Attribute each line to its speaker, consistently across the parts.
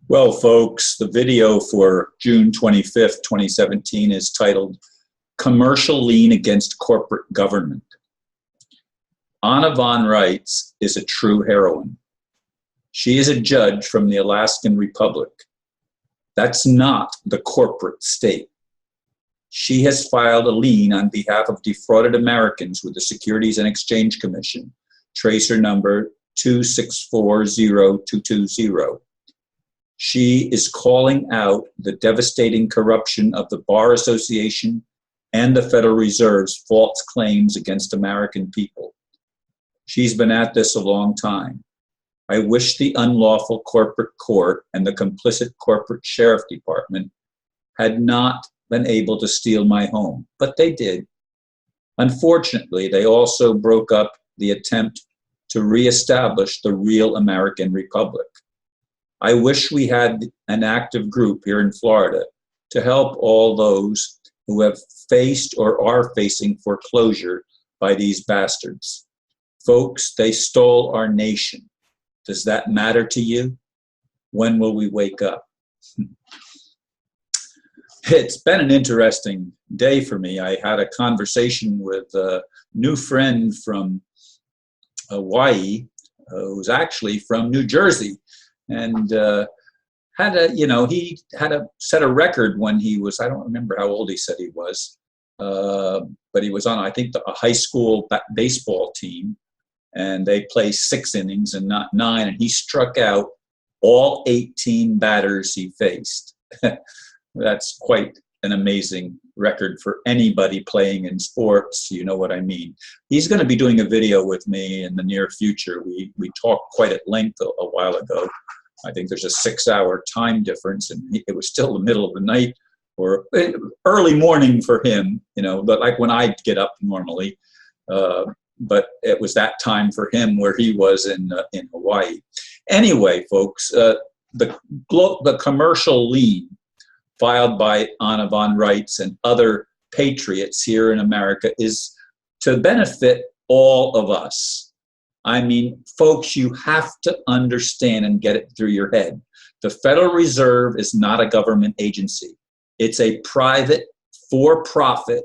Speaker 1: Well, folks, the video for June 25th, 2017 is titled Commercial Lien Against Corporate Government. Anna von Reitz is a true heroine. She is a judge from the Alaskan Republic. That's not the corporate state. She has filed a lien on behalf of defrauded Americans with the Securities and Exchange Commission, tracer number 2640220. She is calling out the devastating corruption of the Bar Association and the Federal Reserve's false claims against American people. She's been at this a long time. I wish the unlawful corporate court and the complicit corporate sheriff department had not been able to steal my home, but they did. Unfortunately, they also broke up the attempt to reestablish the real American Republic. I wish we had an active group here in Florida to help all those who have faced or are facing foreclosure by these bastards. Folks, they stole our nation. Does that matter to you? When will we wake up? It's been an interesting day for me. I had a conversation with a new friend from Hawaii, who's actually from New Jersey, and he had a set a record when he was, I don't remember how old he said he was, but he was on, I think, a high school baseball team, and they play 6 innings and not 9, and he struck out all 18 batters he faced. That's quite an amazing record for anybody playing in sports. You know what I mean. He's going to be doing a video with me in the near future. We talked quite at length a while ago. I think there's a 6-hour time difference, and it was still the middle of the night or early morning for him, but like when I get up normally. But it was that time for him where he was in Hawaii. Anyway, folks, the commercial lien filed by Anna von Reitz and other patriots here in America is to benefit all of us. I mean, folks, you have to understand and get it through your head. The Federal Reserve is not a government agency. It's a private, for-profit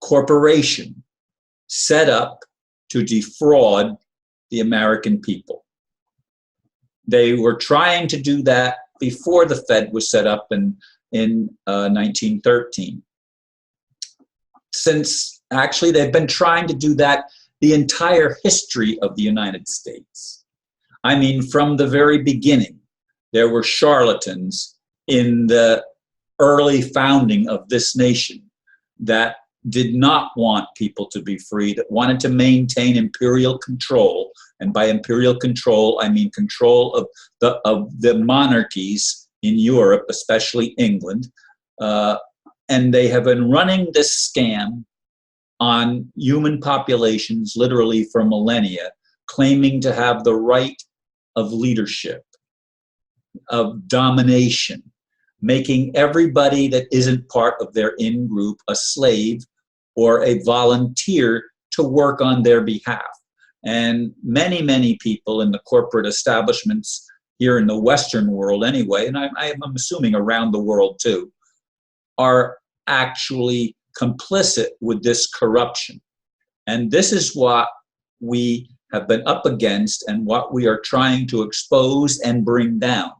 Speaker 1: corporation set up to defraud the American people. They were trying to do that before the Fed was set up in 1913. Since actually they've been trying to do that the entire history of the United States. I mean, from the very beginning, there were charlatans in the early founding of this nation that did not want people to be free, that wanted to maintain imperial control. And by imperial control, I mean control of the monarchies in Europe, especially England. And they have been running this scam on human populations literally for millennia, claiming to have the right of leadership, of domination, making everybody that isn't part of their in-group a slave or a volunteer to work on their behalf. And many, many people in the corporate establishments here in the Western world anyway, and I'm assuming around the world too, are actually complicit with this corruption. And this is what we have been up against and what we are trying to expose and bring down.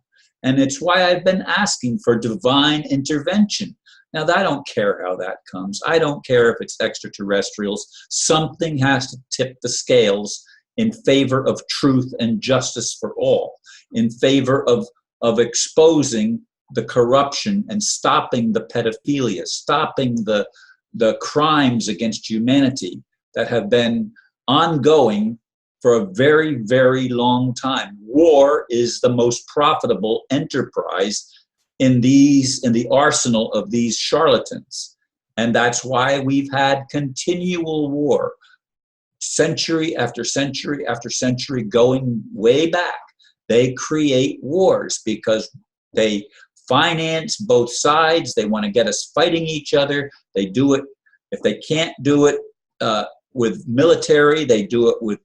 Speaker 1: And it's why I've been asking for divine intervention. Now, I don't care how that comes. I don't care if it's extraterrestrials. Something has to tip the scales in favor of truth and justice for all, in favor of exposing the corruption and stopping the pedophilia, stopping the crimes against humanity that have been ongoing for a very, very long time. War is the most profitable enterprise in the arsenal of these charlatans. And that's why we've had continual war, century after century after century, going way back. They create wars because they finance both sides. They want to get us fighting each other. They do it, if they can't do it with military, they do it with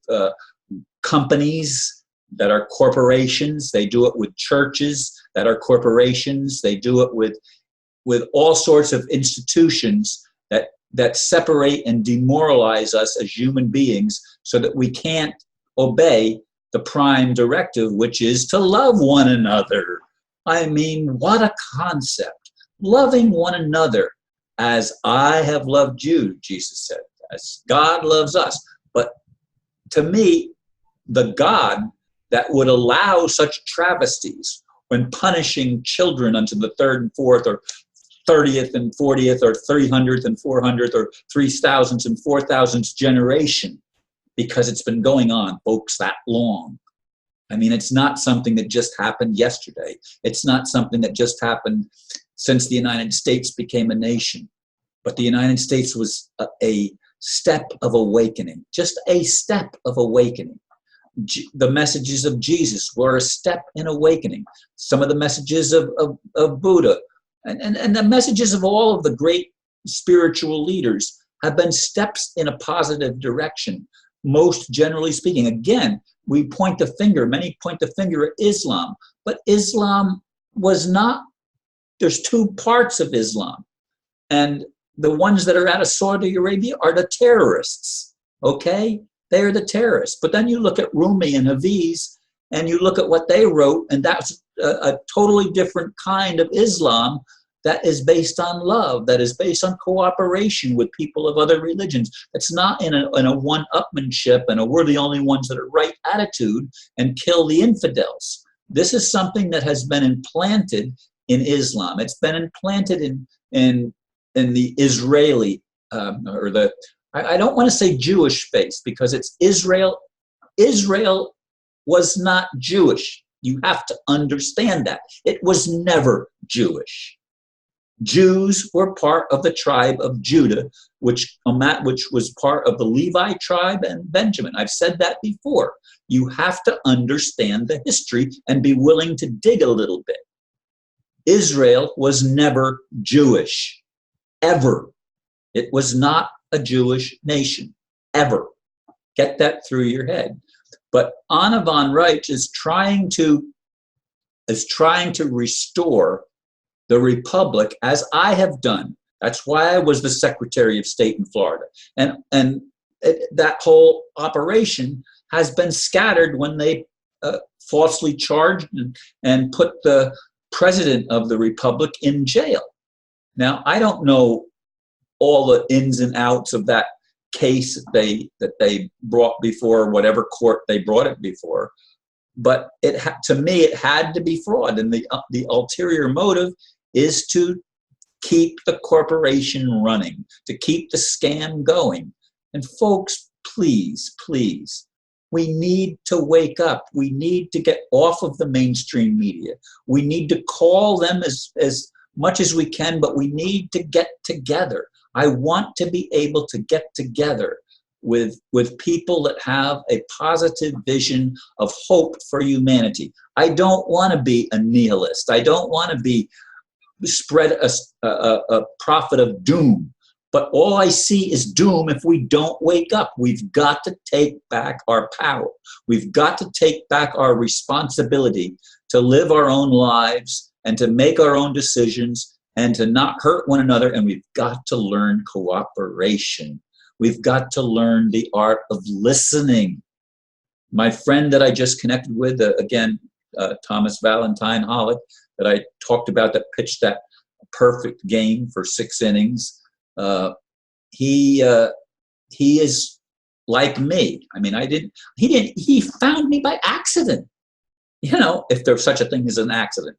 Speaker 1: companies that are corporations. They do it with churches that are corporations. They do it with all sorts of institutions that separate and demoralize us as human beings so that we can't obey the prime directive, which is to love one another. I mean, what a concept. Loving one another as I have loved you, Jesus said, as God loves us. But to me, the God that would allow such travesties when punishing children unto the third and fourth or 30th and 40th or 300th and 400th or 3,000th and 4,000th generation, because it's been going on, folks, that long. I mean, it's not something that just happened yesterday. It's not something that just happened since the United States became a nation. But the United States was a step of awakening, just a step of awakening. The messages of Jesus were a step in awakening. Some of the messages of Buddha and the messages of all of the great spiritual leaders have been steps in a positive direction, most generally speaking. Again, we point the finger, many point the finger at Islam, but Islam was not, there's two parts of Islam. And the ones that are out of Saudi Arabia are the terrorists, okay? They are the terrorists. But then you look at Rumi and Hafiz, and you look at what they wrote, and that's a totally different kind of Islam that is based on love, that is based on cooperation with people of other religions. It's not in a one-upmanship and a we're the only ones that are right attitude and kill the infidels. This is something that has been implanted in Islam. It's been implanted in the Israeli, or the, I don't want to say Jewish faith, because it's Israel. Israel was not Jewish. You have to understand that. It was never Jewish. Jews were part of the tribe of Judah, which was part of the Levi tribe and Benjamin. I've said that before. You have to understand the history and be willing to dig a little bit. Israel was never Jewish, ever. It was not a Jewish nation, ever. Get that through your head. But Anna von Reitz is trying to restore the Republic, as I have done. That's why I was the Secretary of State in Florida. And that whole operation has been scattered when they falsely charged and put the President of the Republic in jail. Now, I don't know all the ins and outs of that case that they brought before whatever court they brought it before, but to me it had to be fraud, and the ulterior motive is to keep the corporation running, to keep the scam going. And folks, please, please, we need to wake up. We need to get off of the mainstream media. We need to call them as much as we can, but we need to get together. I want to be able to get together with people that have a positive vision of hope for humanity. I don't want to be a nihilist. I don't want to spread a prophet of doom. But all I see is doom if we don't wake up. We've got to take back our power. We've got to take back our responsibility to live our own lives and to make our own decisions and to not hurt one another. And we've got to learn cooperation. We've got to learn the art of listening. My friend that I just connected with, Thomas Valentine Hollick, that I talked about, that pitched that perfect game for 6 innings, he is like me. I mean, he found me by accident. You know, if there's such a thing as an accident.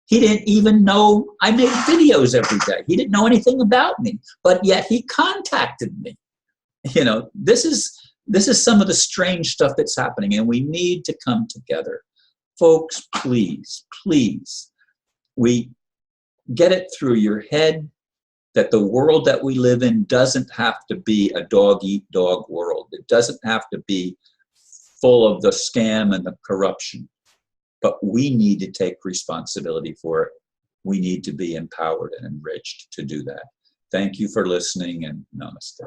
Speaker 1: He didn't even know I made videos every day. He didn't know anything about me, but yet he contacted me. You know, this is some of the strange stuff that's happening, and we need to come together. Folks, please, please, we get it through your head that the world that we live in doesn't have to be a dog-eat-dog world. It doesn't have to be full of the scam and the corruption. But we need to take responsibility for it. We need to be empowered and enriched to do that. Thank you for listening, and namaste.